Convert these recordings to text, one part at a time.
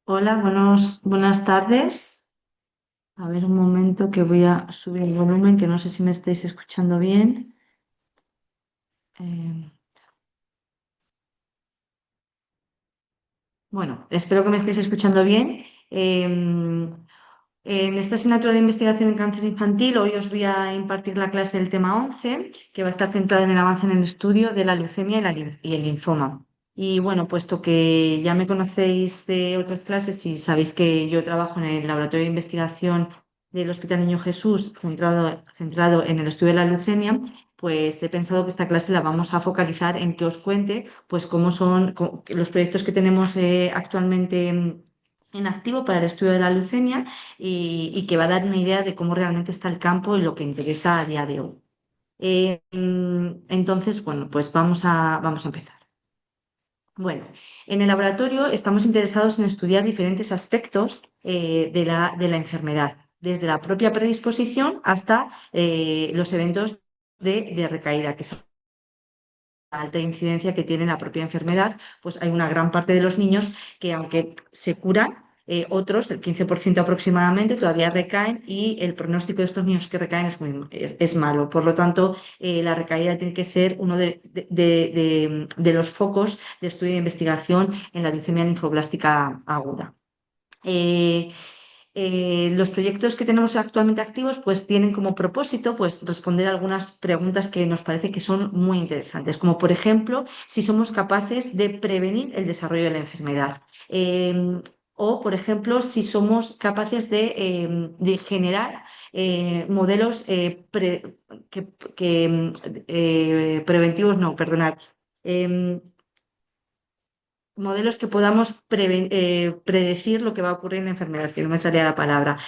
Hola, buenas tardes. A ver, un momento que voy a subir el volumen, que no sé si me estáis escuchando bien. Eh, bueno, espero que me estéis escuchando bien. En esta asignatura de investigación en cáncer infantil, hoy os voy a impartir la clase del tema 11, que va a estar centrada en el avance en el estudio de la leucemia y el linfoma. Y bueno, puesto que ya me conocéis de otras clases y sabéis que yo trabajo en el laboratorio de investigación del Hospital Niño Jesús, centrado en el estudio de la leucemia, pues he pensado que esta clase la vamos a focalizar en que os cuente pues cómo son los proyectos que tenemos actualmente en activo para el estudio de la leucemia y que va a dar una idea de cómo realmente está el campo y lo que interesa a día de hoy. Entonces, bueno, pues vamos a empezar. Bueno, en el laboratorio estamos interesados en estudiar diferentes aspectos de la enfermedad, desde la propia predisposición hasta los eventos de recaída, que es la alta incidencia que tiene la propia enfermedad, pues hay una gran parte de los niños que aunque se curan, otros, el 15% aproximadamente, todavía recaen y el pronóstico de estos niños que recaen es malo. Por lo tanto, la recaída tiene que ser uno de los focos de estudio e investigación en la leucemia linfoblástica aguda. Eh, los proyectos que tenemos actualmente activos pues tienen como propósito pues responder algunas preguntas que nos parece que son muy interesantes, como por ejemplo si somos capaces de prevenir el desarrollo de la enfermedad. O, por ejemplo, si somos capaces de generar modelos que, preventivos, no, perdonad, em, modelos que podamos predecir lo que va a ocurrir en la enfermedad, que no me salía la palabra.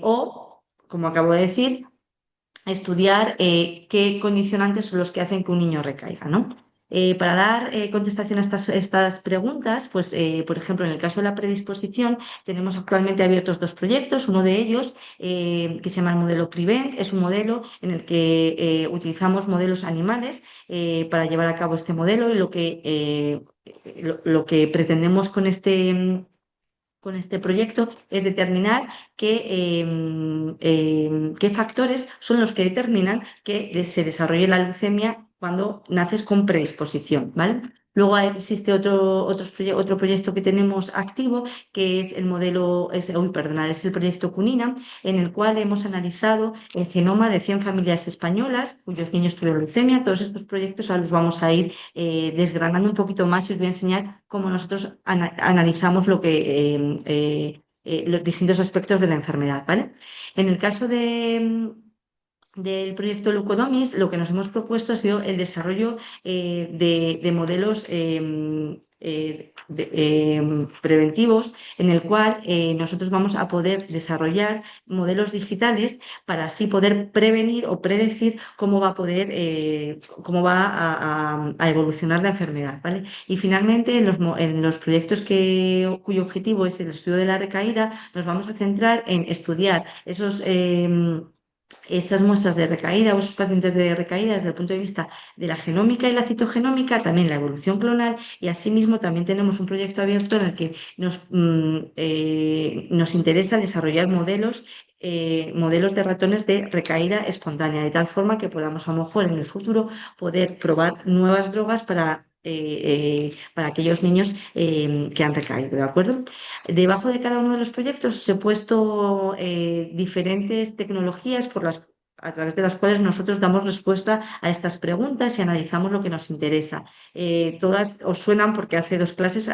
O, como acabo de decir, estudiar qué condicionantes son los que hacen que un niño recaiga, ¿no? Para dar contestación a estas preguntas, pues, por ejemplo, en el caso de la predisposición, tenemos actualmente abiertos dos proyectos. Uno de ellos, que se llama el modelo Prevent, es un modelo en el que utilizamos modelos animales para llevar a cabo este modelo y lo que pretendemos con este proyecto es determinar qué factores son los que determinan que se desarrolle la leucemia cuando naces con predisposición, ¿vale? Luego existe otro proyecto que tenemos activo, que es el modelo, perdonad, es el proyecto CUNINA, en el cual hemos analizado el genoma de 100 familias españolas cuyos niños tuvieron leucemia. Todos estos proyectos ahora los vamos a ir desgranando un poquito más y os voy a enseñar cómo nosotros analizamos los distintos aspectos de la enfermedad, ¿vale? En el caso del proyecto Leucodomis, lo que nos hemos propuesto ha sido el desarrollo de modelos preventivos en el cual nosotros vamos a poder desarrollar modelos digitales para así poder prevenir o predecir cómo va a cómo va a evolucionar la enfermedad, ¿vale? Y finalmente, en los proyectos cuyo objetivo es el estudio de la recaída, nos vamos a centrar en estudiar esas muestras de recaída o esos pacientes de recaída desde el punto de vista de la genómica y la citogenómica, también la evolución clonal y asimismo también tenemos un proyecto abierto en el que nos interesa desarrollar modelos de ratones de recaída espontánea, de tal forma que podamos a lo mejor en el futuro poder probar nuevas drogas para aquellos niños que han recaído, ¿de acuerdo? Debajo de cada uno de los proyectos os he puesto diferentes tecnologías a través de las cuales nosotros damos respuesta a estas preguntas y analizamos lo que nos interesa. Todas os suenan porque hace dos clases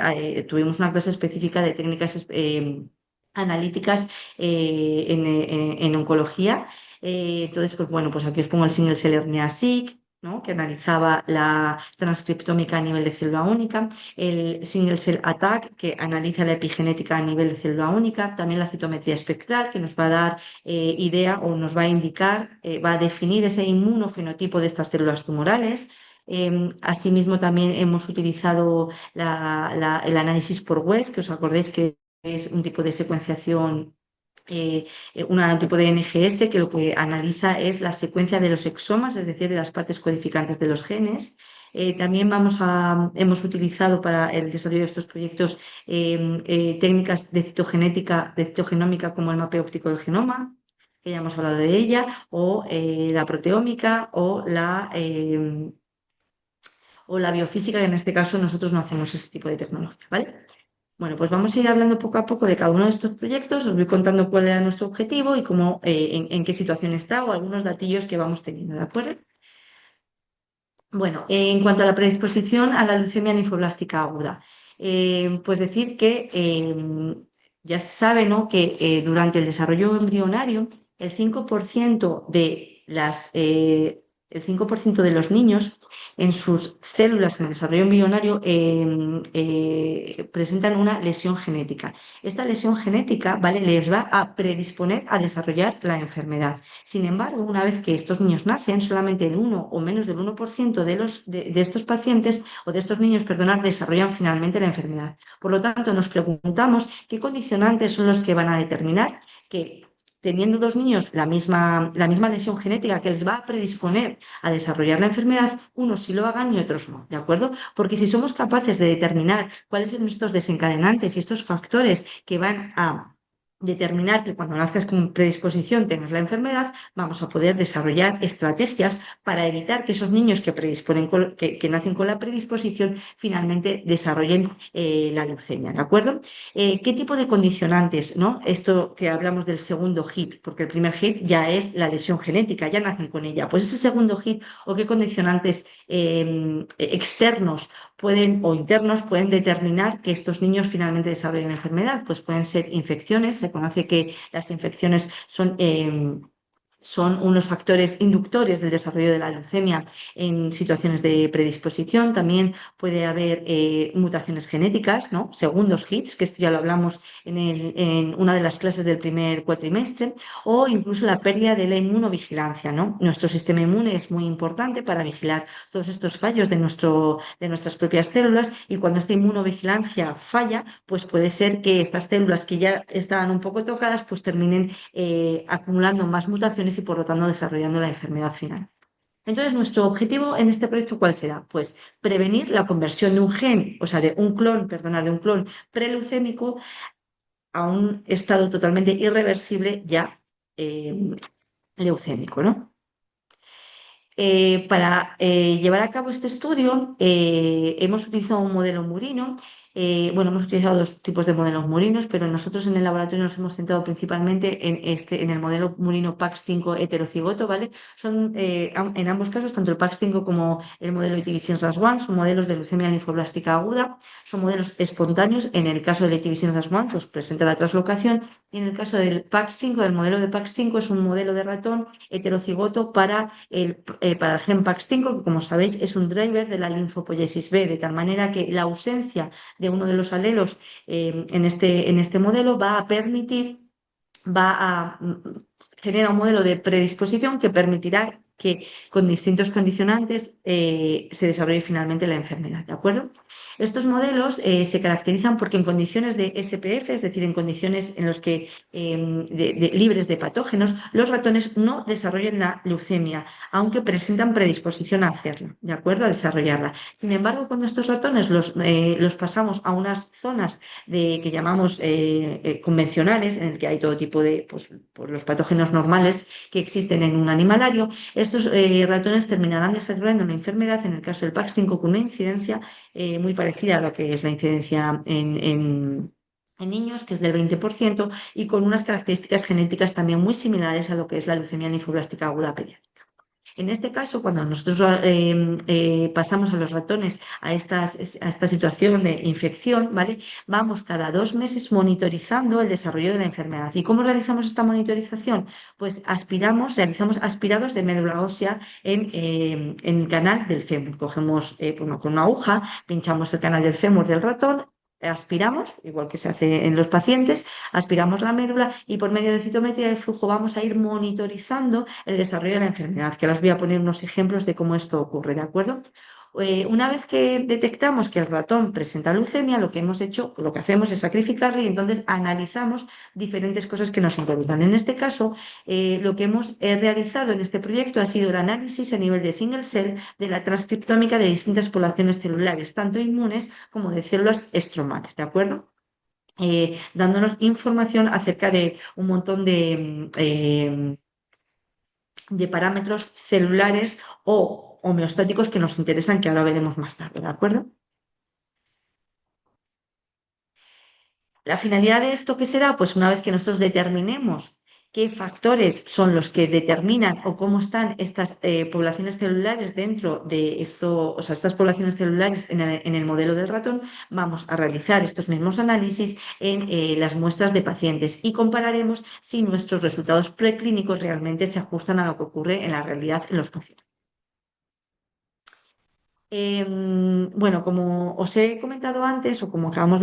tuvimos una clase específica de técnicas analíticas en oncología. Entonces, pues bueno, pues aquí os pongo el single cell RNA-seq, ¿no? Que analizaba la transcriptómica a nivel de célula única, el Single Cell Attack, que analiza la epigenética a nivel de célula única, también la citometría espectral, que nos va a dar idea o nos va a indicar, va a definir ese inmunofenotipo de estas células tumorales. Asimismo, también hemos utilizado el análisis por West, que os acordéis que es un tipo de secuenciación un tipo de NGS que lo que analiza es la secuencia de los exomas, es decir, de las partes codificantes de los genes. También hemos utilizado para el desarrollo de estos proyectos técnicas de citogenética, de citogenómica como el mapeo óptico del genoma, que ya hemos hablado de ella, o la proteómica o la biofísica, que en este caso nosotros no hacemos ese tipo de tecnología, ¿vale? Bueno, pues vamos a ir hablando poco a poco de cada uno de estos proyectos, os voy contando cuál era nuestro objetivo y cómo, en qué situación está o algunos datillos que vamos teniendo, ¿de acuerdo? Bueno, en cuanto a la predisposición a la leucemia linfoblástica aguda, pues decir que ya se sabe, ¿no?, que durante el desarrollo embrionario, el 5% el 5% de los niños en sus células en el desarrollo embrionario presentan una lesión genética. Esta lesión genética, ¿vale?, les va a predisponer a desarrollar la enfermedad. Sin embargo, una vez que estos niños nacen, solamente el 1 o menos del 1% de estos pacientes o de estos niños, perdonad, desarrollan finalmente la enfermedad. Por lo tanto, nos preguntamos qué condicionantes son los que van a determinar que, teniendo dos niños la misma lesión genética que les va a predisponer a desarrollar la enfermedad, unos sí lo hagan y otros no, ¿de acuerdo? Porque si somos capaces de determinar cuáles son estos desencadenantes y estos factores que van a determinar que cuando nazcas con predisposición tengas la enfermedad, vamos a poder desarrollar estrategias para evitar que esos niños que nacen con la predisposición finalmente desarrollen la leucemia, ¿de acuerdo? ¿Qué tipo de condicionantes, ¿no? Esto que hablamos del segundo hit, porque el primer hit ya es la lesión genética, ya nacen con ella. Pues ese segundo hit o qué condicionantes externos o internos pueden determinar que estos niños finalmente desarrollen la enfermedad. Pues pueden ser infecciones, se conoce que las infecciones son unos factores inductores del desarrollo de la leucemia en situaciones de predisposición. También puede haber mutaciones genéticas, ¿no? Segundos hits, que esto ya lo hablamos en una de las clases del primer cuatrimestre, o incluso la pérdida de la inmunovigilancia, ¿no? Nuestro sistema inmune es muy importante para vigilar todos estos fallos de nuestras propias células, y cuando esta inmunovigilancia falla, pues puede ser que estas células que ya estaban un poco tocadas, pues terminen acumulando más mutaciones y por lo tanto desarrollando la enfermedad final. Entonces, nuestro objetivo en este proyecto, ¿cuál será? Pues prevenir la conversión de un gen, o sea, de un clon preleucémico a un estado totalmente irreversible ya leucémico, ¿no? Para llevar a cabo este estudio hemos utilizado un modelo murino. Bueno, hemos utilizado dos tipos de modelos murinos, pero nosotros en el laboratorio nos hemos centrado principalmente en el modelo murino PAX5 heterocigoto, ¿vale? Son en ambos casos, tanto el PAX5 como el modelo ITV-RAS1, son modelos de leucemia linfoblástica aguda, son modelos espontáneos. En el caso del ITV-RAS1, pues presenta la translocación, y en el caso del PAX5, del modelo de PAX5, es un modelo de ratón heterocigoto para el gen PAX5, que como sabéis es un driver de la linfopoiesis B, de tal manera que la ausencia de uno de los alelos en este modelo va a genera un modelo de predisposición que permitirá que con distintos condicionantes se desarrolle finalmente la enfermedad, ¿de acuerdo? Estos modelos se caracterizan porque en condiciones de SPF, es decir, en condiciones en las que libres de patógenos, los ratones no desarrollan la leucemia, aunque presentan predisposición a hacerla, ¿de acuerdo?, a desarrollarla. Sin embargo, cuando estos ratones los pasamos a unas zonas que llamamos convencionales, en el que hay todo tipo de pues, los patógenos normales que existen en un animalario, estos ratones terminarán desarrollando una enfermedad, en el caso del PAX5, con una incidencia muy parecida a lo que es la incidencia en niños, que es del 20%, y con unas características genéticas también muy similares a lo que es la leucemia linfoblástica aguda pediátrica. En este caso, cuando nosotros pasamos a los ratones a esta situación de infección, ¿vale?, vamos cada 2 meses monitorizando el desarrollo de la enfermedad. ¿Y cómo realizamos esta monitorización? Pues realizamos aspirados de médula ósea en el canal del fémur. Cogemos con una aguja, pinchamos el canal del fémur del ratón, aspiramos, igual que se hace en los pacientes, aspiramos la médula y por medio de citometría del flujo vamos a ir monitorizando el desarrollo de la enfermedad, que ahora os voy a poner unos ejemplos de cómo esto ocurre, ¿de acuerdo? Una vez que detectamos que el ratón presenta leucemia, lo que hemos hecho, lo que hacemos es sacrificarle y entonces analizamos diferentes cosas que nos interesan. En este caso, lo que hemos realizado en este proyecto ha sido el análisis a nivel de single cell de la transcriptómica de distintas poblaciones celulares, tanto inmunes como de células estromales, ¿de acuerdo? Dándonos información acerca de un montón de parámetros celulares o homeostáticos que nos interesan, que ahora veremos más tarde, ¿de acuerdo? La finalidad de esto, ¿qué será? Pues una vez que nosotros determinemos qué factores son los que determinan o cómo están estas poblaciones celulares dentro de esto, o sea, estas poblaciones celulares en el modelo del ratón, vamos a realizar estos mismos análisis en las muestras de pacientes y compararemos si nuestros resultados preclínicos realmente se ajustan a lo que ocurre en la realidad en los pacientes. Bueno, como os he comentado antes, o acabamos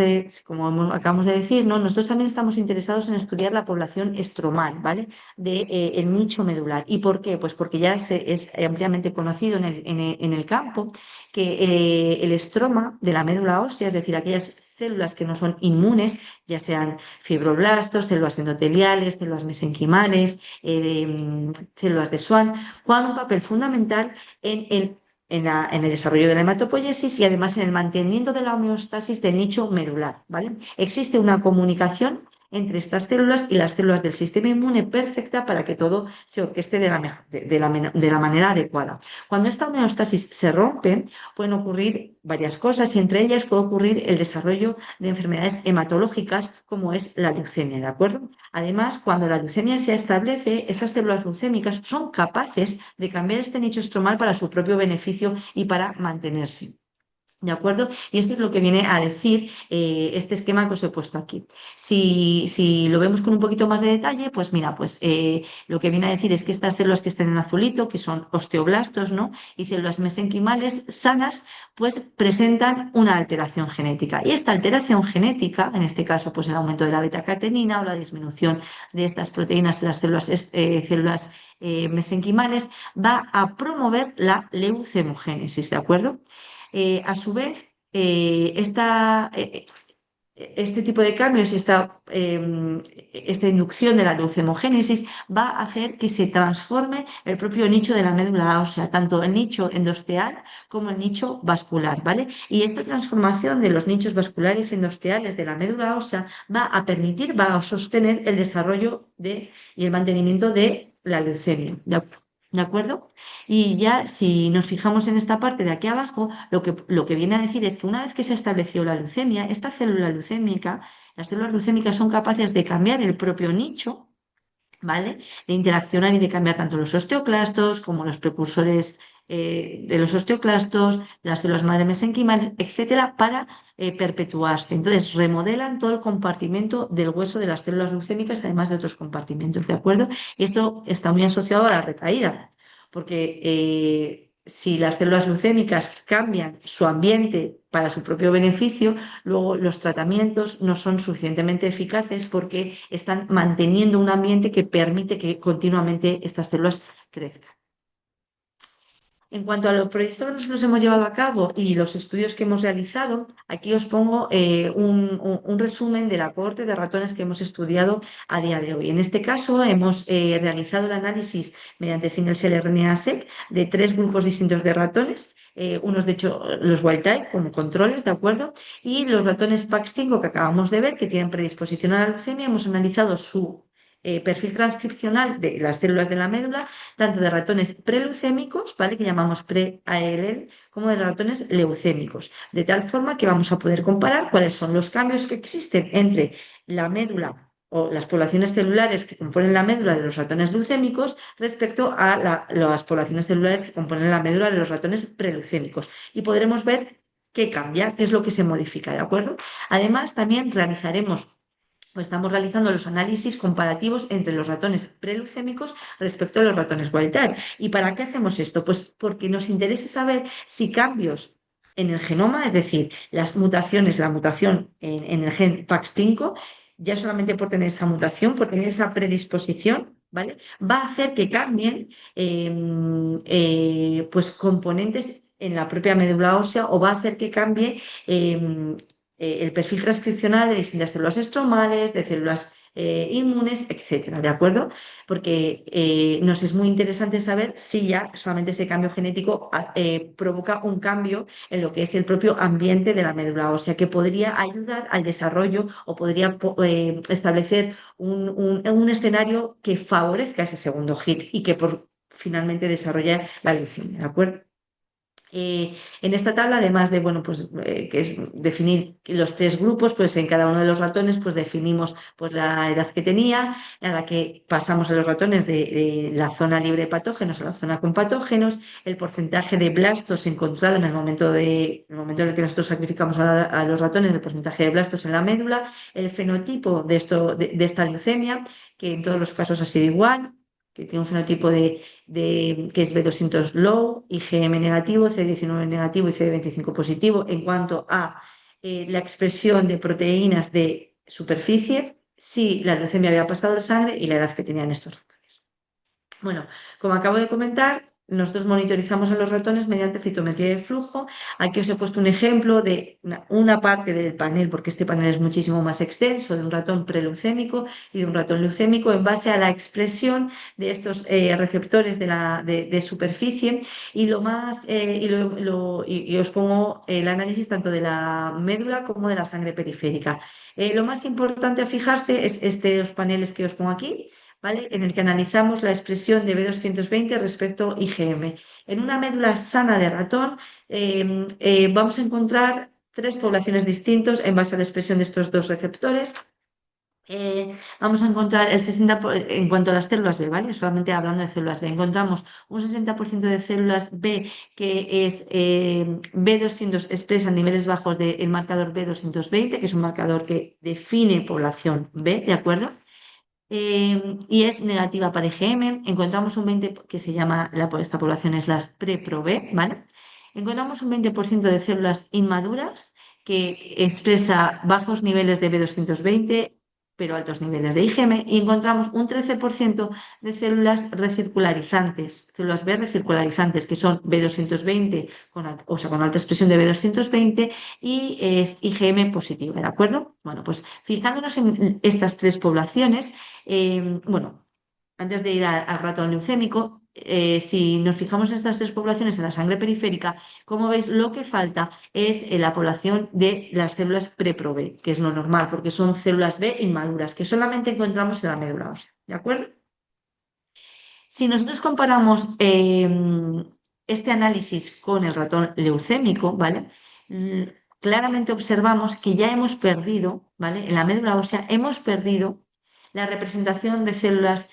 de decir, ¿no? Nosotros también estamos interesados en estudiar la población estromal, ¿vale? El nicho medular. ¿Y por qué? Pues porque ya es ampliamente conocido en el campo que el estroma de la médula ósea, es decir, aquellas células que no son inmunes, ya sean fibroblastos, células endoteliales, células mesenquimales, células de Schwann, juegan un papel fundamental en el desarrollo de la hematopoiesis y además en el mantenimiento de la homeostasis del nicho medular, ¿vale? Existe una comunicación entre estas células y las células del sistema inmune perfecta para que todo se orqueste de la manera adecuada. Cuando esta homeostasis se rompe, pueden ocurrir varias cosas y entre ellas puede ocurrir el desarrollo de enfermedades hematológicas como es la leucemia, ¿de acuerdo? Además, cuando la leucemia se establece, estas células leucémicas son capaces de cambiar este nicho estromal para su propio beneficio y para mantenerse. ¿De acuerdo? Y esto es lo que viene a decir este esquema que os he puesto aquí. Si lo vemos con un poquito más de detalle, pues mira, pues lo que viene a decir es que estas células que están en azulito, que son osteoblastos, ¿no? Y células mesenquimales sanas, pues presentan una alteración genética. Y esta alteración genética, en este caso, pues el aumento de la beta-catenina o la disminución de estas proteínas en las células mesenquimales, va a promover la leucemogénesis, ¿de acuerdo? A su vez, este tipo de cambios y esta inducción de la leucemogénesis va a hacer que se transforme el propio nicho de la médula ósea, tanto el nicho endosteal como el nicho vascular, ¿vale? Y esta transformación de los nichos vasculares y endosteales de la médula ósea va a sostener el desarrollo y el mantenimiento de la leucemia, ¿de acuerdo? Y ya si nos fijamos en esta parte de aquí abajo, lo que viene a decir es que una vez que se estableció la leucemia, esta célula leucémica, las células leucémicas son capaces de cambiar el propio nicho, ¿vale? De interaccionar y de cambiar tanto los osteoclastos como los precursores de los osteoclastos, las células madre mesenquimales, etcétera, para perpetuarse. Entonces, remodelan todo el compartimento del hueso de las células leucémicas, además de otros compartimentos, ¿de acuerdo? Y esto está muy asociado a la recaída, porque si las células leucémicas cambian su ambiente para su propio beneficio, luego los tratamientos no son suficientemente eficaces porque están manteniendo un ambiente que permite que continuamente estas células crezcan. En cuanto a los proyectos que nosotros hemos llevado a cabo y los estudios que hemos realizado, aquí os pongo un resumen de la cohorte de ratones que hemos estudiado a día de hoy. En este caso, hemos realizado el análisis mediante single cell RNA-seq de 3 grupos distintos de ratones. Unos, de hecho, los wild type como controles, ¿de acuerdo? Y los ratones PAX5 que acabamos de ver, que tienen predisposición a la leucemia, hemos analizado su perfil transcripcional de las células de la médula tanto de ratones preleucémicos, ¿vale? Que llamamos pre-ALL, como de ratones leucémicos, de tal forma que vamos a poder comparar cuáles son los cambios que existen entre la médula o las poblaciones celulares que componen la médula de los ratones leucémicos respecto a las poblaciones celulares que componen la médula de los ratones preleucémicos. Y podremos ver qué cambia, qué es lo que se modifica, ¿de acuerdo? Además, también realizaremos pues estamos realizando los análisis comparativos entre los ratones preleucémicos respecto a los ratones wild type. ¿Y para qué hacemos esto? Pues porque nos interesa saber si cambios en el genoma, es decir, las mutaciones, la mutación en el gen PAX5, ya solamente por tener esa mutación, por tener esa predisposición, ¿vale? Va a hacer que cambien pues componentes en la propia médula ósea o va a hacer que cambie el perfil transcripcional de distintas células estromales, de células inmunes, etcétera, ¿de acuerdo? Porque nos es muy interesante saber si ya solamente ese cambio genético provoca un cambio en lo que es el propio ambiente de la médula ósea, que podría ayudar al desarrollo o podría establecer un escenario que favorezca ese segundo hit y que finalmente desarrolle la leucemia, ¿de acuerdo? En esta tabla, además de, bueno, pues, que es definir los tres grupos, pues en cada uno de los ratones, pues definimos pues, la edad que tenía, a la que pasamos a los ratones de la zona libre de patógenos a la zona con patógenos, el porcentaje de blastos encontrado en el momento en el que nosotros sacrificamos a los ratones, el porcentaje de blastos en la médula, el fenotipo de esta leucemia, que en todos los casos ha sido igual, que tiene un fenotipo que es B200 low, IgM negativo, CD19 negativo y CD25 positivo en cuanto a la expresión de proteínas de superficie, si la leucemia había pasado de sangre y la edad que tenían estos ratones. Bueno, como acabo de comentar, nosotros monitorizamos a los ratones mediante citometría de flujo. Aquí os he puesto un ejemplo de una parte del panel, porque este panel es muchísimo más extenso, de un ratón preleucémico y de un ratón leucémico en base a la expresión de estos receptores de superficie. Y os pongo el análisis tanto de la médula como de la sangre periférica. Lo más importante a fijarse es estos paneles que os pongo aquí, ¿vale? En el que analizamos la expresión de B220 respecto a IgM. En una médula sana de ratón vamos a encontrar tres poblaciones distintas en base a la expresión de estos dos receptores. Vamos a encontrar el 60% en cuanto a las células B, ¿vale? Solamente hablando de células B. Encontramos un 60% de células B que es B200 expresa niveles bajos del marcador B220, que es un marcador que define población B, ¿de acuerdo? Y es negativa para IgM. Encontramos un 20% que se llama, esta población es las pre-Pro-B, ¿vale? Encontramos un 20% de células inmaduras que expresa bajos niveles de B220, pero altos niveles de IgM, y encontramos un 13% de células recircularizantes, células B recircularizantes, que son B220, o sea, con alta expresión de B220 y es IgM positiva, ¿de acuerdo? Bueno, pues fijándonos en estas tres poblaciones, bueno, antes de ir al ratón leucémico, si nos fijamos en estas tres poblaciones en la sangre periférica, como veis, lo que falta es la población de las células pre-Pro-B, que es lo normal, porque son células B inmaduras, que solamente encontramos en la médula ósea, ¿de acuerdo? Si nosotros comparamos este análisis con el ratón leucémico, ¿vale? Claramente observamos que ya hemos perdido, ¿vale? En la médula ósea hemos perdido la representación de células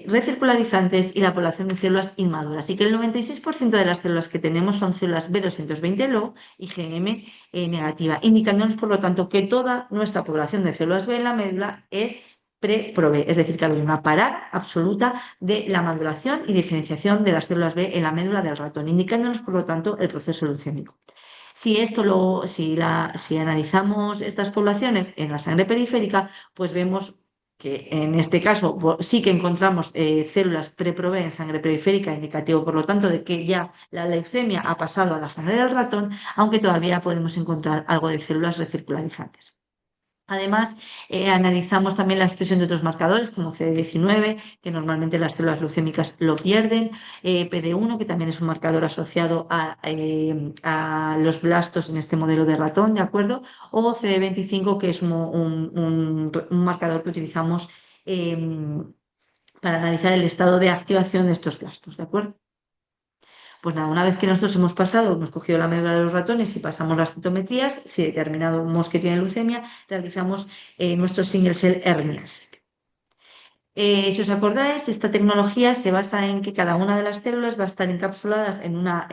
recircularizantes y la población de células inmaduras. Y que el 96% de las células que tenemos son células B220 low y IgM negativa, indicándonos, por lo tanto, que toda nuestra población de células B en la médula es pre-Pro-B, es decir, que hay una parada absoluta de la maduración y diferenciación de las células B en la médula del ratón, indicándonos, por lo tanto, el proceso leucémico. Si analizamos estas poblaciones en la sangre periférica, pues vemos que en este caso sí que encontramos células pre-Pro-B en sangre periférica, indicativo, por lo tanto, de que ya la leucemia ha pasado a la sangre del ratón, aunque todavía podemos encontrar algo de células recircularizantes. Además, analizamos también la expresión de otros marcadores como CD19, que normalmente las células leucémicas lo pierden, PD1, que también es un marcador asociado a los blastos en este modelo de ratón, ¿de acuerdo? O CD25, que es un marcador que utilizamos para analizar el estado de activación de estos blastos, ¿de acuerdo? Pues nada, una vez que nosotros hemos cogido la médula de los ratones y pasamos las citometrías, si determinamos que tiene leucemia, realizamos nuestros single cell hernias. Si os acordáis, esta tecnología se basa en que cada una de las células va a estar encapsuladas en una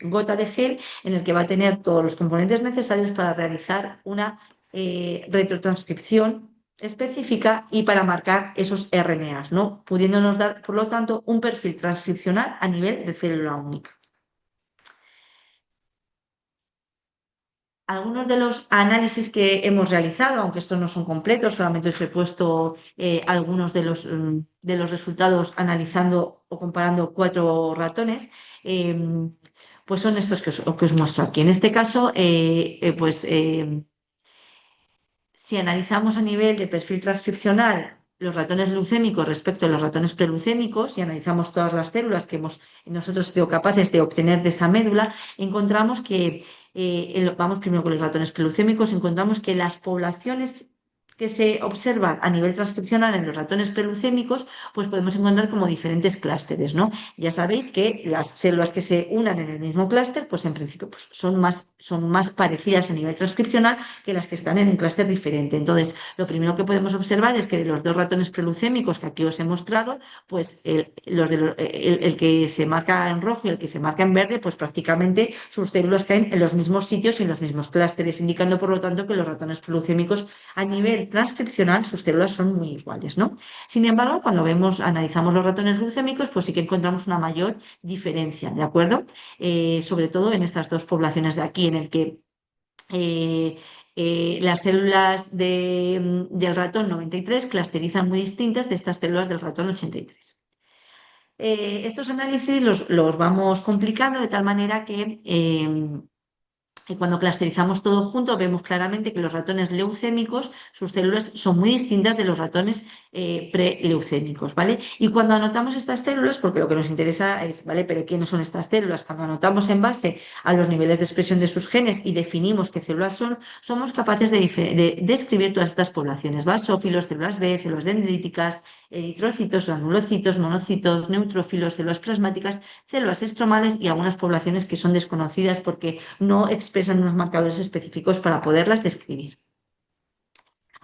gota de gel en el que va a tener todos los componentes necesarios para realizar una retrotranscripción específica y para marcar esos RNAs, ¿no? Pudiéndonos dar, por lo tanto, un perfil transcripcional a nivel de célula única. Algunos de los análisis que hemos realizado, aunque estos no son completos, solamente os he puesto algunos de los resultados analizando o comparando 4 ratones, pues son estos que os muestro aquí. En este caso, si analizamos a nivel de perfil transcripcional los ratones leucémicos respecto a los ratones preleucémicos y analizamos todas las células que hemos nosotros sido capaces de obtener de esa médula, encontramos que, vamos primero con los ratones preleucémicos, encontramos que las poblaciones que se observan a nivel transcripcional en los ratones preleucémicos, pues podemos encontrar como diferentes clústeres, ¿no? Ya sabéis que las células que se unan en el mismo clúster, pues en principio pues son más parecidas a nivel transcripcional que las que están en un clúster diferente. Entonces, lo primero que podemos observar es que de los dos ratones preleucémicos que aquí os he mostrado, pues el que se marca en rojo y el que se marca en verde, pues prácticamente sus células caen en los mismos sitios y en los mismos clústeres, indicando por lo tanto que los ratones preleucémicos a nivel transcripcional sus células son muy iguales, ¿no? Sin embargo, cuando analizamos los ratones glucémicos, pues sí que encontramos una mayor diferencia, ¿de acuerdo? Sobre todo en estas dos poblaciones de aquí, en el que eh, las células del ratón 93 clusterizan muy distintas de estas células del ratón 83. Estos análisis los vamos complicando de tal manera que y cuando clusterizamos todo junto, vemos claramente que los ratones leucémicos, sus células son muy distintas de los ratones preleucémicos, ¿vale? Y cuando anotamos estas células, porque lo que nos interesa es, ¿vale? Pero ¿quiénes son estas células? Cuando anotamos en base a los niveles de expresión de sus genes y definimos qué células son, somos capaces de describir todas estas poblaciones: basófilos, células B, células dendríticas, eritrocitos, granulocitos, monocitos, neutrófilos, células plasmáticas, células estromales y algunas poblaciones que son desconocidas porque no expresan unos marcadores específicos para poderlas describir.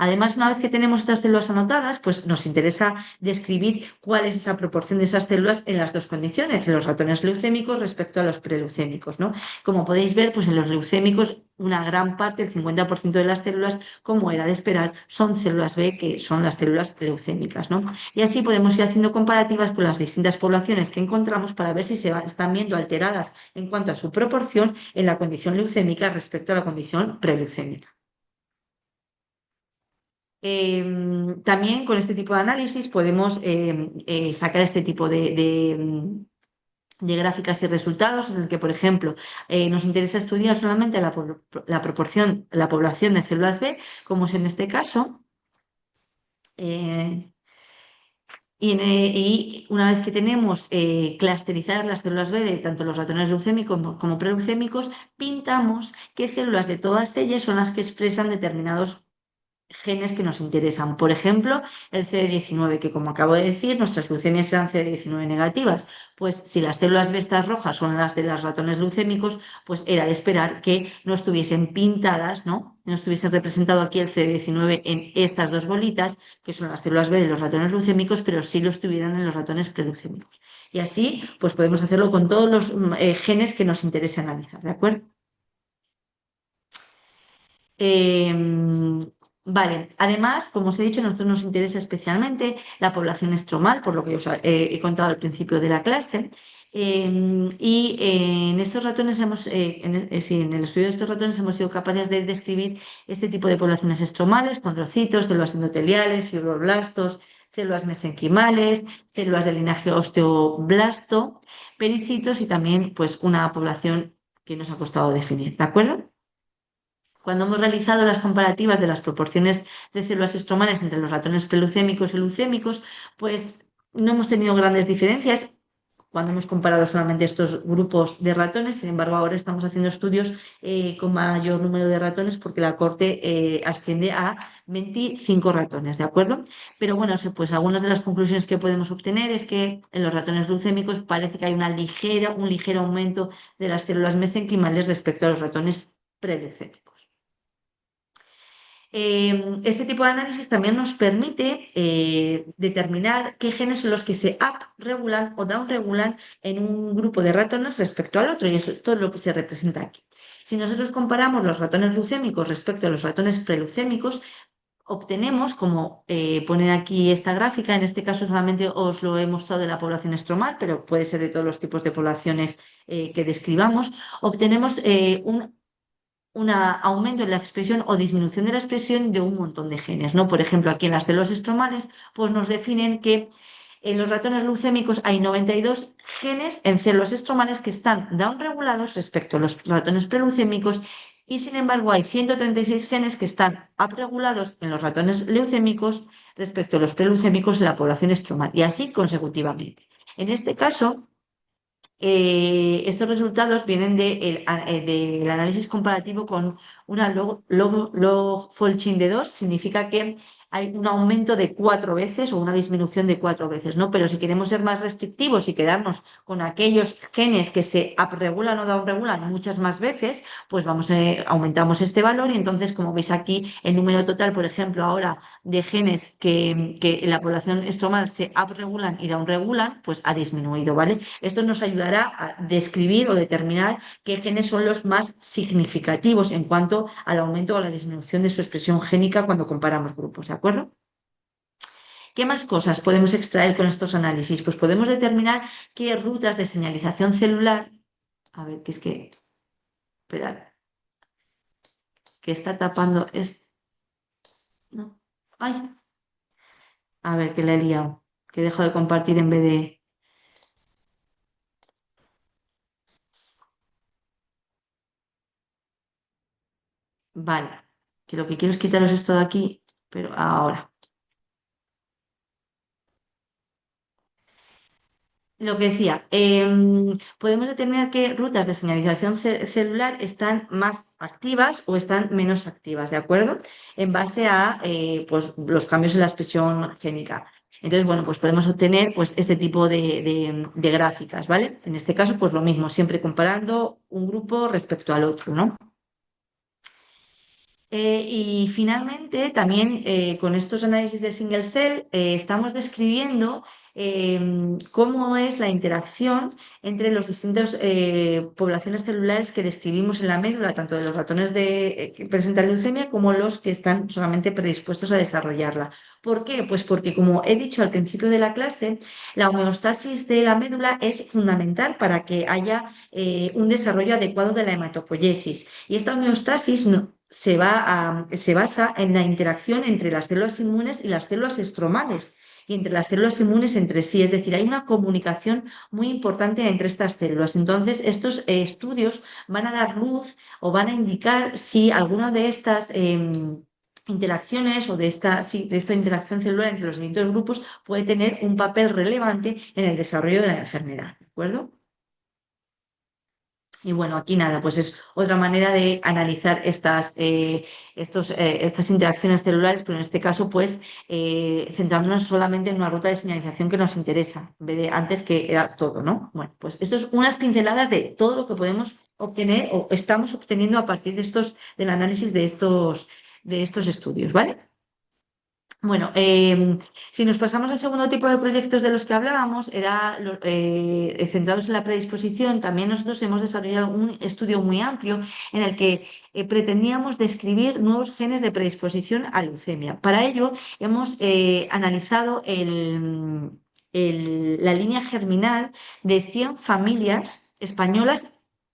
Además, una vez que tenemos estas células anotadas, pues nos interesa describir cuál es esa proporción de esas células en las dos condiciones, en los ratones leucémicos respecto a los preleucémicos, ¿no? Como podéis ver, pues en los leucémicos una gran parte, el 50% de las células, como era de esperar, son células B, que son las células leucémicas, ¿no? Y así podemos ir haciendo comparativas con las distintas poblaciones que encontramos para ver si están viendo alteradas en cuanto a su proporción en la condición leucémica respecto a la condición preleucémica. También con este tipo de análisis podemos sacar este tipo de gráficas y resultados en el que, por ejemplo, nos interesa estudiar solamente la proporción, la población de células B, como es en este caso. Y una vez que tenemos clusterizadas las células B de tanto los ratones leucémicos como preleucémicos, pintamos qué células de todas ellas son las que expresan determinados genes que nos interesan. Por ejemplo, el CD19, que como acabo de decir, nuestras leucemias eran CD19 negativas. Pues si las células B estas rojas son las de los ratones leucémicos, pues era de esperar que no estuviesen pintadas, ¿no? No estuviesen representado aquí el CD19 en estas dos bolitas, que son las células B de los ratones leucémicos, pero sí lo estuvieran en los ratones preleucémicos. Y así, pues podemos hacerlo con todos los genes que nos interese analizar, ¿de acuerdo? Vale, además, como os he dicho, a nosotros nos interesa especialmente la población estromal, por lo que os he contado al principio de la clase. En estos ratones sí, en el estudio de estos ratones hemos sido capaces de describir este tipo de poblaciones estromales, condrocitos, células endoteliales, fibroblastos, células mesenquimales, células del linaje osteoblasto, pericitos y también pues una población que nos ha costado definir, ¿de acuerdo? Cuando hemos realizado las comparativas de las proporciones de células estromales entre los ratones preleucémicos y leucémicos, pues no hemos tenido grandes diferencias cuando hemos comparado solamente estos grupos de ratones. Sin embargo, ahora estamos haciendo estudios con mayor número de ratones porque la corte asciende a 25 ratones, ¿de acuerdo? Pero bueno, pues algunas de las conclusiones que podemos obtener es que en los ratones leucémicos parece que hay un ligero aumento de las células mesenquimales respecto a los ratones preleucémicos. Este tipo de análisis también nos permite determinar qué genes son los que se up-regulan o down-regulan en un grupo de ratones respecto al otro, y eso es todo lo que se representa aquí. Si nosotros comparamos los ratones leucémicos respecto a los ratones preleucémicos, obtenemos, como pone aquí esta gráfica, en este caso solamente os lo he mostrado de la población estromal, pero puede ser de todos los tipos de poblaciones que describamos, obtenemos un aumento en la expresión o disminución de la expresión de un montón de genes, ¿no? Por ejemplo, aquí en las células estromales, pues nos definen que En los ratones leucémicos hay 92 genes en células estromales que están downregulados respecto a los ratones preleucémicos y sin embargo hay 136 genes que están upregulados en los ratones leucémicos respecto a los preleucémicos en la población estromal y así consecutivamente. En este caso, estos resultados vienen del análisis comparativo con una log fold chain de 2, significa que hay un aumento de 4 veces o una disminución de 4 veces, ¿no? Pero si queremos ser más restrictivos y quedarnos con aquellos genes que se upregulan o downregulan muchas más veces, pues aumentamos este valor y entonces, como veis aquí, el número total, por ejemplo, ahora de genes que en la población estromal se upregulan y downregulan, pues ha disminuido, ¿vale? Esto nos ayudará a describir o determinar qué genes son los más significativos en cuanto al aumento o a la disminución de su expresión génica cuando comparamos grupos, ¿de acuerdo? ¿Qué más cosas podemos extraer con estos análisis? Pues podemos determinar qué rutas de señalización celular, a ver, que es que, esperad, que está tapando esto, no, ay, a ver, que le he liado, que dejo de compartir en vez de, vale, que lo que quiero es quitaros esto de aquí, pero ahora. Lo que decía, podemos determinar qué rutas de señalización celular están más activas o están menos activas, ¿de acuerdo? En base a pues, los cambios en la expresión génica. Entonces, bueno, pues podemos obtener pues, este tipo de gráficas, ¿vale? En este caso, pues lo mismo, siempre comparando un grupo respecto al otro, ¿no? Y finalmente, también con estos análisis de single cell, estamos describiendo cómo es la interacción entre las distintas poblaciones celulares que describimos en la médula, tanto de los ratones que presentan leucemia como los que están solamente predispuestos a desarrollarla. ¿Por qué? Pues porque, como he dicho al principio de la clase, la homeostasis de la médula es fundamental para que haya un desarrollo adecuado de la hematopoiesis. Y esta homeostasis se basa en la interacción entre las células inmunes y las células estromales y entre las células inmunes entre sí. Es decir, hay una comunicación muy importante entre estas células. Entonces, estos estudios van a dar luz o van a indicar si alguna de estas interacciones o sí, de esta interacción celular entre los distintos grupos puede tener un papel relevante en el desarrollo de la enfermedad. ¿De acuerdo? Y bueno, aquí nada, pues es otra manera de analizar estas interacciones celulares, pero en este caso, pues centrándonos solamente en una ruta de señalización que nos interesa, en vez de antes que era todo, ¿no? Bueno, pues esto es unas pinceladas de todo lo que podemos obtener o estamos obteniendo a partir del análisis de estos estudios, ¿vale? Bueno, si nos pasamos al segundo tipo de proyectos de los que hablábamos, centrados en la predisposición, también nosotros hemos desarrollado un estudio muy amplio en el que pretendíamos describir nuevos genes de predisposición a leucemia. Para ello, hemos analizado la línea germinal de 100 familias españolas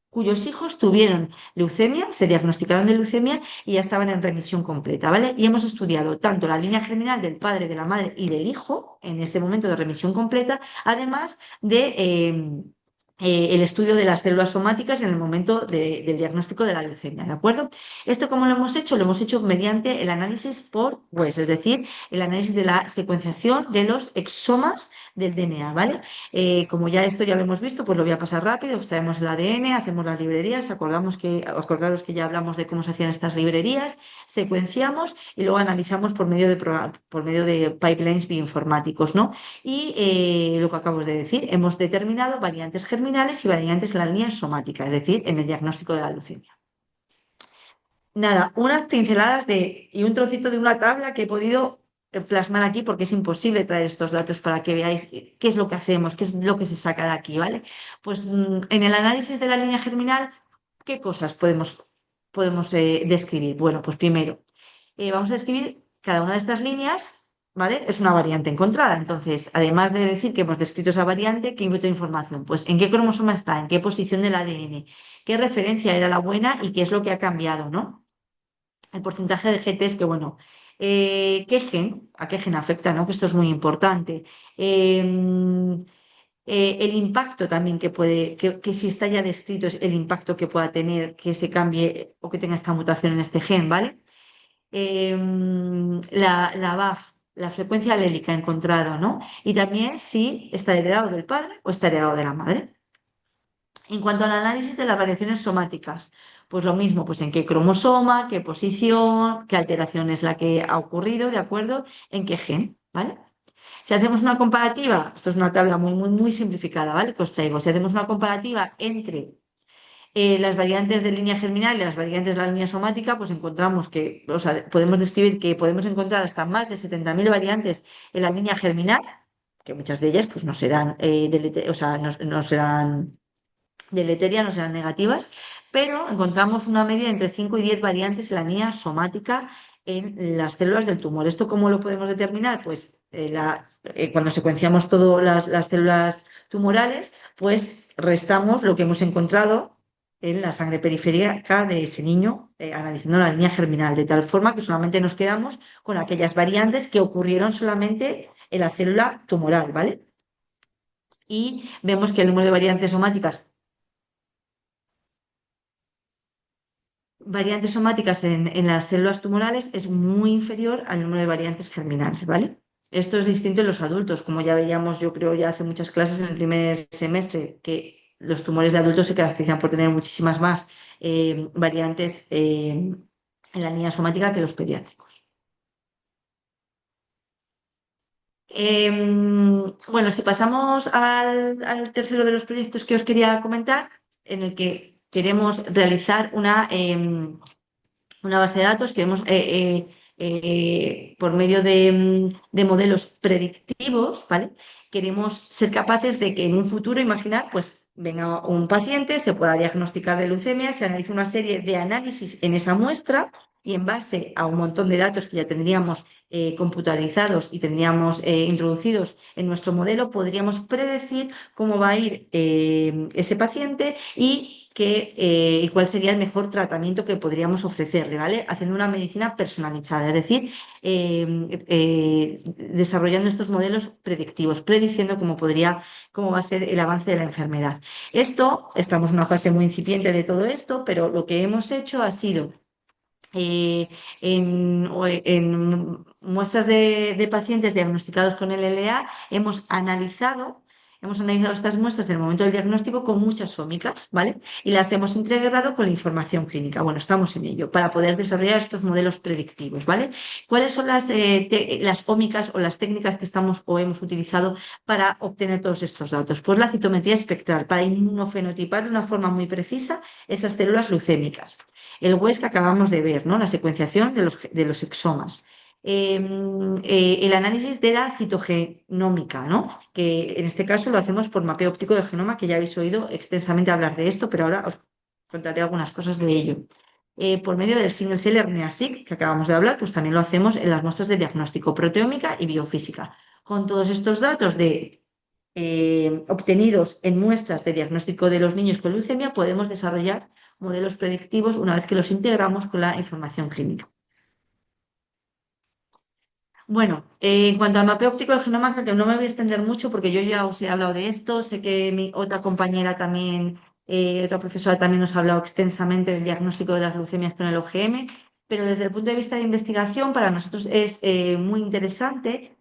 cuyos hijos tuvieron leucemia, se diagnosticaron de leucemia y ya estaban en remisión completa, ¿vale? Y hemos estudiado tanto la línea germinal del padre, de la madre y del hijo en este momento de remisión completa, además de el estudio de las células somáticas en el momento del diagnóstico de la leucemia, ¿de acuerdo? ¿Esto cómo lo hemos hecho? Lo hemos hecho mediante el análisis por West, es decir, el análisis de la secuenciación de los exomas del DNA, ¿vale? Como ya esto ya lo hemos visto, pues lo voy a pasar rápido. Extraemos el ADN, hacemos las librerías, acordaros que ya hablamos de cómo se hacían estas librerías, secuenciamos y luego analizamos por medio de pipelines bioinformáticos, ¿no? Y lo que acabo de decir, hemos determinado variantes germinales y variantes en la línea somática, es decir, en el diagnóstico de la leucemia. Nada, unas pinceladas y un trocito de una tabla que he podido plasmar aquí porque es imposible traer estos datos para que veáis qué es lo que hacemos, qué es lo que se saca de aquí, ¿vale? Pues en el análisis de la línea germinal, ¿qué cosas podemos describir? Bueno, pues primero, vamos a describir cada una de estas líneas, ¿vale? Es una variante encontrada. Entonces, además de decir que hemos descrito esa variante, ¿qué otra información? Pues en qué cromosoma está, en qué posición del ADN, qué referencia era la buena y qué es lo que ha cambiado, ¿no? El porcentaje de GT es que, bueno, ¿Qué gen? ¿A qué gen afecta? ¿No? Que esto es muy importante. Em, el impacto también que puede, que si está ya descrito es el impacto que pueda tener que se cambie o que tenga esta mutación en este gen, ¿vale? La VAF, la frecuencia alélica encontrada, ¿no? Y también si está heredado del padre o está heredado de la madre. En cuanto al análisis de las variaciones somáticas, pues lo mismo, pues en qué cromosoma, qué posición, qué alteración es la que ha ocurrido, ¿de acuerdo? En qué gen, ¿vale? Si hacemos una comparativa, esto es una tabla muy simplificada, ¿vale? Que os traigo. Si hacemos una comparativa entre las variantes de línea germinal y las variantes de la línea somática, pues encontramos que, o sea, podemos describir que podemos encontrar hasta más de 70.000 variantes en la línea germinal, que muchas de ellas pues no serán, o sea, no serán deleterias, no serán negativas, pero encontramos una media de entre 5 y 10 variantes en la línea somática en las células del tumor. ¿Esto cómo lo podemos determinar? Pues cuando secuenciamos todas las células tumorales, pues restamos lo que hemos encontrado en la sangre periférica de ese niño, analizando la línea germinal, de tal forma que solamente nos quedamos con aquellas variantes que ocurrieron solamente en la célula tumoral, ¿vale? Y vemos que el número de variantes somáticas en las células tumorales es muy inferior al número de variantes germinales, ¿vale? Esto es distinto en los adultos, como ya veíamos, yo creo, ya hace muchas clases en el primer semestre, que los tumores de adultos se caracterizan por tener muchísimas más variantes en la línea somática que los pediátricos. Bueno, si pasamos al tercero de los proyectos que os quería comentar, en el que queremos realizar una base de datos, queremos, por medio de modelos predictivos, ¿vale? Queremos ser capaces de que en un futuro, imaginar, pues venga un paciente, se pueda diagnosticar de leucemia, se analice una serie de análisis en esa muestra y en base a un montón de datos que ya tendríamos computarizados y tendríamos introducidos en nuestro modelo, podríamos predecir cómo va a ir ese paciente y cuál sería el mejor tratamiento que podríamos ofrecerle, ¿vale? Haciendo una medicina personalizada, es decir, desarrollando estos modelos predictivos, prediciendo cómo va a ser el avance de la enfermedad. Estamos en una fase muy incipiente de todo esto, pero lo que hemos hecho ha sido en muestras de pacientes diagnosticados con LLA, hemos analizado estas muestras en el momento del diagnóstico con muchas ómicas, ¿vale? Y las hemos integrado con la información clínica. Bueno, estamos en ello para poder desarrollar estos modelos predictivos, ¿vale? ¿Cuáles son las ómicas o las técnicas que estamos o hemos utilizado para obtener todos estos datos? Pues la citometría espectral para inmunofenotipar de una forma muy precisa esas células leucémicas. El WES que acabamos de ver, ¿no? La secuenciación de los exomas. El análisis de la citogenómica, ¿no? Que en este caso lo hacemos por mapeo óptico del genoma, que ya habéis oído extensamente hablar de esto, pero ahora os contaré algunas cosas de ello. Por medio del single cell RNA-seq que acabamos de hablar, pues también lo hacemos en las muestras de diagnóstico proteómica y biofísica. Con todos estos datos obtenidos en muestras de diagnóstico de los niños con leucemia, podemos desarrollar modelos predictivos una vez que los integramos con la información clínica. Bueno, en cuanto al mapeo óptico del genoma, creo que no me voy a extender mucho porque yo ya os he hablado de esto. Sé que mi otra compañera también, otra profesora también nos ha hablado extensamente del diagnóstico de las leucemias con el OGM, pero desde el punto de vista de investigación para nosotros es muy interesante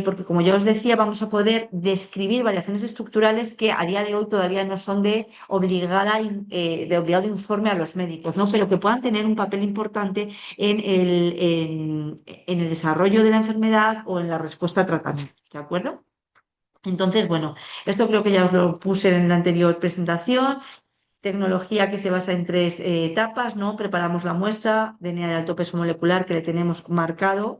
porque, como ya os decía, vamos a poder describir variaciones estructurales que a día de hoy todavía no son de obligado informe a los médicos, ¿no? Pero que puedan tener un papel importante en el desarrollo de la enfermedad o en la respuesta a tratamiento, ¿de acuerdo? Entonces, bueno, esto creo que ya os lo puse en la anterior presentación. Tecnología que se basa en tres etapas, ¿no? Preparamos la muestra, DNA de alto peso molecular que le tenemos marcado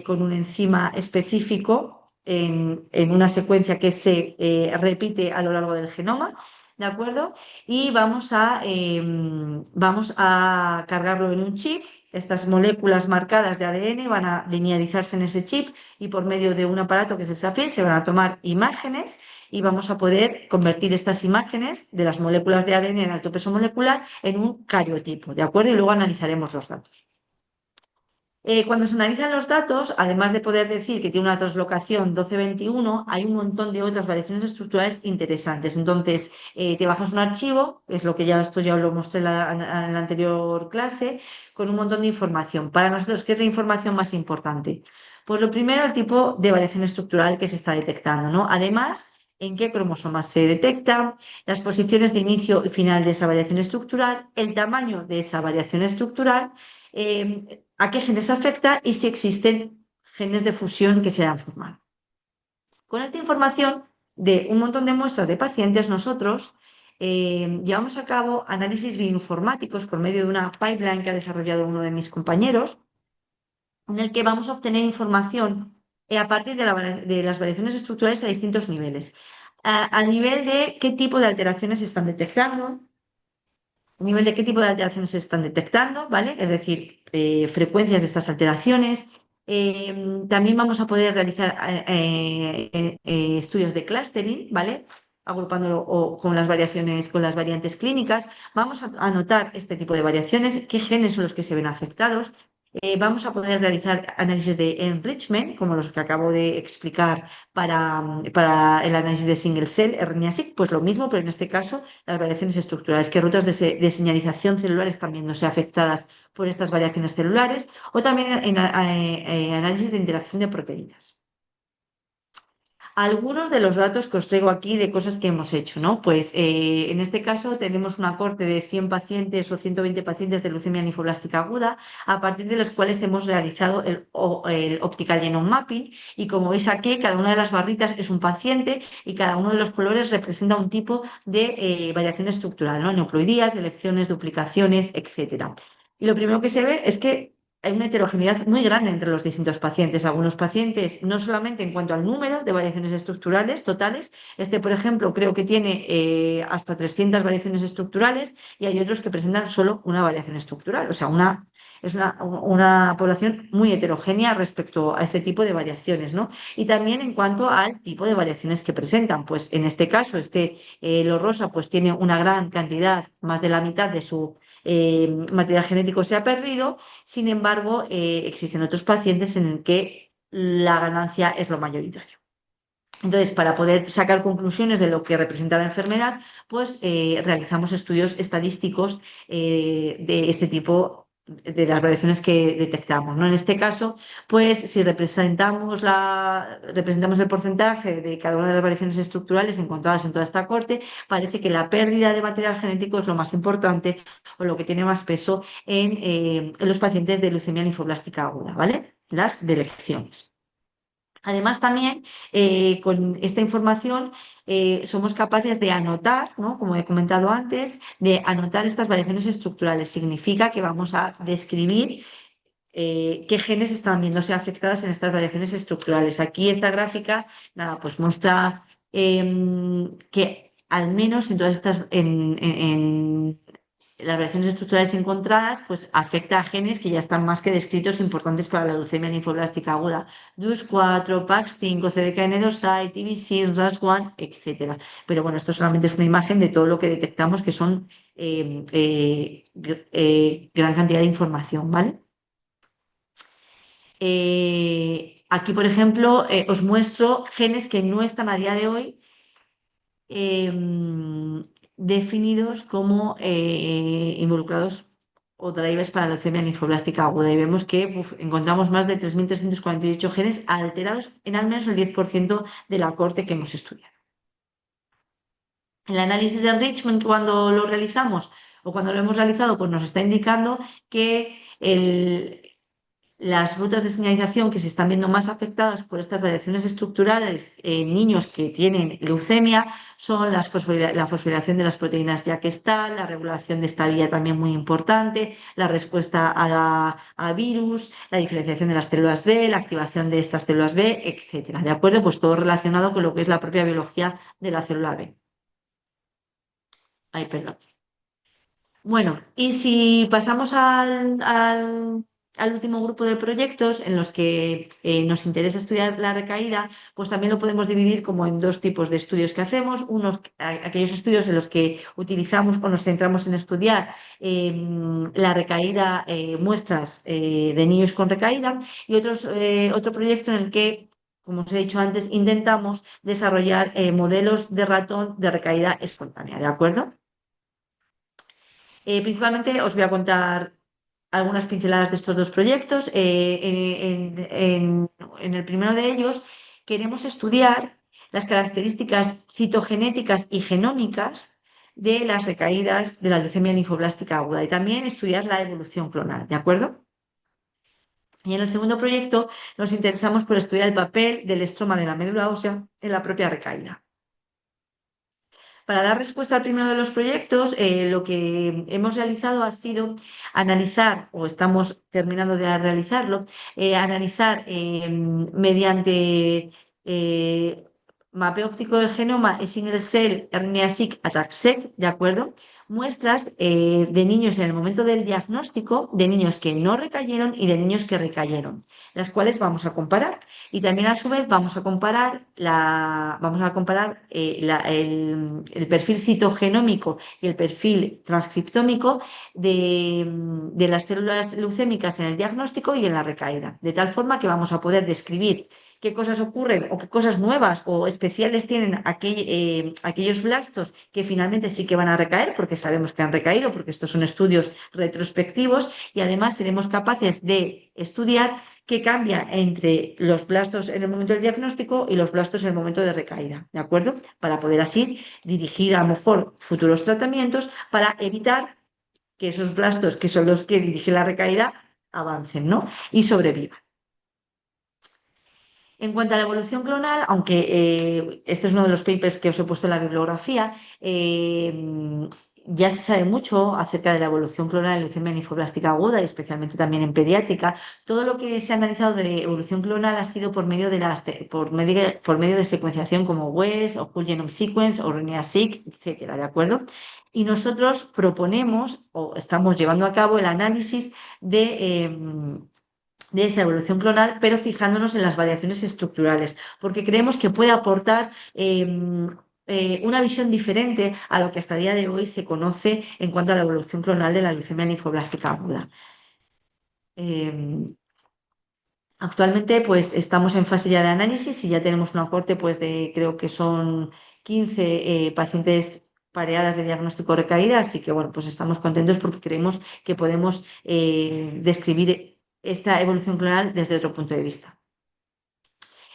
con un enzima específico en una secuencia que se repite a lo largo del genoma, ¿de acuerdo? Y vamos a cargarlo en un chip. Estas moléculas marcadas de ADN van a linearizarse en ese chip y por medio de un aparato que es el SAFIR se van a tomar imágenes y vamos a poder convertir estas imágenes de las moléculas de ADN en alto peso molecular en un cariotipo, ¿de acuerdo? Y luego analizaremos los datos. Cuando se analizan los datos, además de poder decir que tiene una translocación 12-21, hay un montón de otras variaciones estructurales interesantes. Entonces, te bajas un archivo, es lo que ya esto ya lo mostré en la anterior clase, con un montón de información. Para nosotros, ¿qué es la información más importante? Pues lo primero, el tipo de variación estructural que se está detectando, ¿no? Además, en qué cromosomas se detecta, las posiciones de inicio y final de esa variación estructural, el tamaño de esa variación estructural, a qué genes afecta y si existen genes de fusión que se han formado. Con esta información de un montón de muestras de pacientes, nosotros llevamos a cabo análisis bioinformáticos por medio de una pipeline que ha desarrollado uno de mis compañeros, en el que vamos a obtener información a partir de las variaciones estructurales a distintos niveles. Al nivel de qué tipo de alteraciones se están detectando, a nivel de qué tipo de alteraciones se están detectando, ¿vale? Es decir, frecuencias de estas alteraciones. También vamos a poder realizar estudios de clustering, ¿vale? Agrupándolo con las variaciones, con las variantes clínicas. Vamos a anotar este tipo de variaciones, qué genes son los que se ven afectados. Vamos a poder realizar análisis de enrichment, como los que acabo de explicar para el análisis de single cell, RNA-seq, pues lo mismo, pero en este caso las variaciones estructurales, qué rutas de señalización celular están viéndose afectadas por estas variaciones celulares, o también en análisis de interacción de proteínas. Algunos de los datos que os traigo aquí de cosas que hemos hecho, ¿no? Pues en este caso tenemos una corte de 100 pacientes o 120 pacientes de leucemia linfoblástica aguda, a partir de los cuales hemos realizado el optical genome mapping. Y como veis aquí, cada una de las barritas es un paciente y cada uno de los colores representa un tipo de variación estructural, ¿no? Neoploidías, delecciones, duplicaciones, etcétera. Y lo primero que se ve es que hay una heterogeneidad muy grande entre los distintos pacientes. Algunos pacientes, no solamente en cuanto al número de variaciones estructurales totales, este, por ejemplo, creo que tiene hasta 300 variaciones estructurales y hay otros que presentan solo una variación estructural. O sea, es una población muy heterogénea respecto a este tipo de variaciones, ¿no? Y también en cuanto al tipo de variaciones que presentan. Pues en este caso, lo rosa, pues tiene una gran cantidad, más de la mitad de su material genético se ha perdido. Sin embargo, existen otros pacientes en el que la ganancia es lo mayoritario. Entonces, para poder sacar conclusiones de lo que representa la enfermedad, pues realizamos estudios estadísticos de este tipo de las variaciones que detectamos, ¿no? En este caso, pues si representamos el porcentaje de cada una de las variaciones estructurales encontradas en toda esta corte, parece que la pérdida de material genético es lo más importante o lo que tiene más peso en los pacientes de leucemia linfoblástica aguda, ¿vale? Las delecciones. Además, también con esta información somos capaces de anotar, ¿no? Como he comentado antes, de anotar estas variaciones estructurales. Significa que vamos a describir qué genes están viéndose afectadas en estas variaciones estructurales. Aquí esta gráfica, nada, pues muestra que al menos en todas estas, en las variaciones estructurales encontradas, pues afecta a genes que ya están más que descritos importantes para la leucemia linfoblástica aguda. DUS4, PAX5, CDKN2I, TB6, RAS1, etcétera. Pero bueno, esto solamente es una imagen de todo lo que detectamos, que son gran cantidad de información, ¿vale? Aquí, por ejemplo, os muestro genes que no están a día de hoy em, definidos como involucrados o drivers para la leucemia linfoblástica aguda. Y vemos que encontramos más de 3.348 genes alterados en al menos el 10% de la corte que hemos estudiado. El análisis de enrichment, cuando lo realizamos o cuando lo hemos realizado, pues nos está indicando que las rutas de señalización que se están viendo más afectadas por estas variaciones estructurales en niños que tienen leucemia son la fosforilación de las proteínas ya que está, la regulación de esta vía también muy importante, la respuesta a virus, la diferenciación de las células B, la activación de estas células B, etcétera. ¿De acuerdo? Pues todo relacionado con lo que es la propia biología de la célula B. Ay, perdón. Bueno, y si pasamos al último grupo de proyectos en los que nos interesa estudiar la recaída, pues también lo podemos dividir como en dos tipos de estudios que hacemos. Aquellos estudios en los que utilizamos o nos centramos en estudiar la recaída, muestras de niños con recaída, y otro proyecto en el que, como os he dicho antes, intentamos desarrollar modelos de ratón de recaída espontánea, ¿de acuerdo? Principalmente os voy a contar algunas pinceladas de estos dos proyectos. En el primero de ellos queremos estudiar las características citogenéticas y genómicas de las recaídas de la leucemia linfoblástica aguda y también estudiar la evolución clonal, ¿de acuerdo? Y en el segundo proyecto nos interesamos por estudiar el papel del estroma de la médula ósea en la propia recaída. Para dar respuesta al primero de los proyectos, lo que hemos realizado ha sido analizar, o estamos terminando de realizarlo, analizar mediante eh, mapeo óptico del genoma y single cell RNA-seq ATAC-seq, ¿de acuerdo? Muestras de niños en el momento del diagnóstico, de niños que no recayeron y de niños que recayeron, las cuales vamos a comparar. Y también a su vez vamos a comparar el perfil citogenómico y el perfil transcriptómico de las células leucémicas en el diagnóstico y en la recaída, de tal forma que vamos a poder describir qué cosas ocurren o qué cosas nuevas o especiales tienen aquellos blastos que finalmente sí que van a recaer, porque sabemos que han recaído, porque estos son estudios retrospectivos, y además seremos capaces de estudiar qué cambia entre los blastos en el momento del diagnóstico y los blastos en el momento de recaída, ¿de acuerdo? Para poder así dirigir a lo mejor futuros tratamientos para evitar que esos blastos, que son los que dirigen la recaída, avancen, ¿no? Y sobrevivan. En cuanto a la evolución clonal, aunque este es uno de los papers que os he puesto en la bibliografía, ya se sabe mucho acerca de la evolución clonal en leucemia linfoblástica aguda y especialmente también en pediátrica. Todo lo que se ha analizado de evolución clonal ha sido por medio de secuenciación como WES o Whole Genome Sequence o RNA-seq, etcétera, ¿de acuerdo? Y nosotros proponemos o estamos llevando a cabo el análisis de esa evolución clonal, pero fijándonos en las variaciones estructurales, porque creemos que puede aportar una visión diferente a lo que hasta el día de hoy se conoce en cuanto a la evolución clonal de la leucemia linfoblástica aguda. Actualmente, pues estamos en fase ya de análisis y ya tenemos un aporte, pues de creo que son 15 pacientes pareadas de diagnóstico recaída, así que bueno, pues estamos contentos porque creemos que podemos describir esta evolución clonal desde otro punto de vista.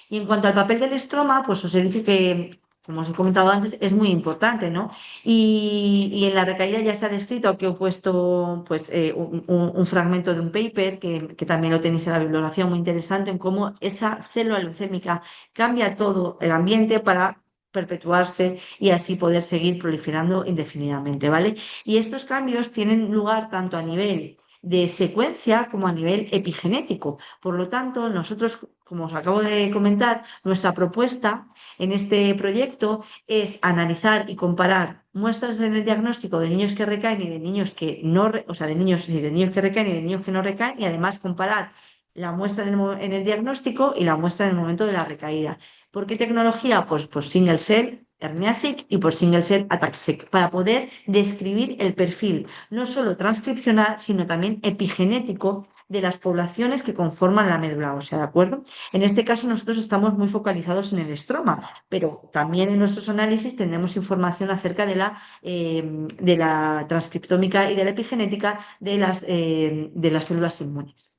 Y en cuanto al papel del estroma, pues os he dicho que, como os he comentado antes, es muy importante, ¿no? Y en la recaída ya se ha descrito, que he puesto pues, un fragmento de un paper que también lo tenéis en la bibliografía, muy interesante, en cómo esa célula leucémica cambia todo el ambiente para perpetuarse y así poder seguir proliferando indefinidamente, ¿vale? Y estos cambios tienen lugar tanto a nivel de secuencia como a nivel epigenético. Por lo tanto, nosotros, como os acabo de comentar, nuestra propuesta en este proyecto es analizar y comparar muestras en el diagnóstico de niños que recaen y de niños que no, o sea, de niños y de niños que recaen y de niños que no recaen, y además comparar la muestra en el diagnóstico y la muestra en el momento de la recaída. ¿Por qué tecnología? Pues por single cell RNA-seq y por single cell ATAC-seq, para poder describir el perfil no solo transcripcional, sino también epigenético de las poblaciones que conforman la médula ósea, ¿de acuerdo? En este caso nosotros estamos muy focalizados en el estroma, pero también en nuestros análisis tendremos información acerca de la transcriptómica y de la epigenética de las células inmunes.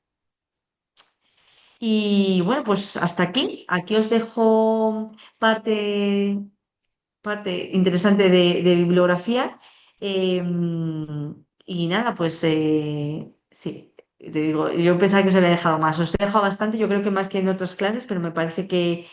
Y bueno, pues hasta aquí. Aquí os dejo parte interesante de bibliografía. Eh, y nada, pues sí, te digo, yo pensaba que os había dejado más. Os he dejado bastante, yo creo que más que en otras clases, pero me parece que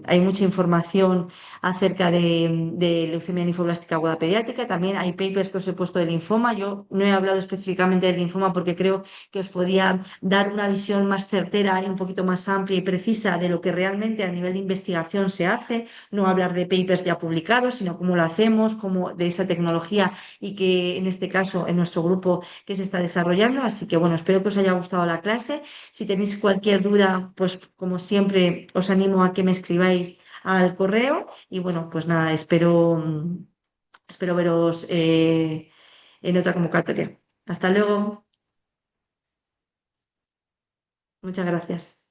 hay mucha información acerca de leucemia linfoblástica aguda pediátrica. También hay papers que os he puesto de linfoma. Yo no he hablado específicamente del linfoma porque creo que os podía dar una visión más certera y un poquito más amplia y precisa de lo que realmente a nivel de investigación se hace, no hablar de papers ya publicados, sino cómo lo hacemos, cómo de esa tecnología y que en este caso en nuestro grupo que se está desarrollando. Así que bueno, espero que os haya gustado la clase. Si tenéis cualquier duda, pues como siempre, os animo a que me escribáis al correo y bueno, pues nada, espero veros en otra convocatoria. Hasta luego. Muchas gracias.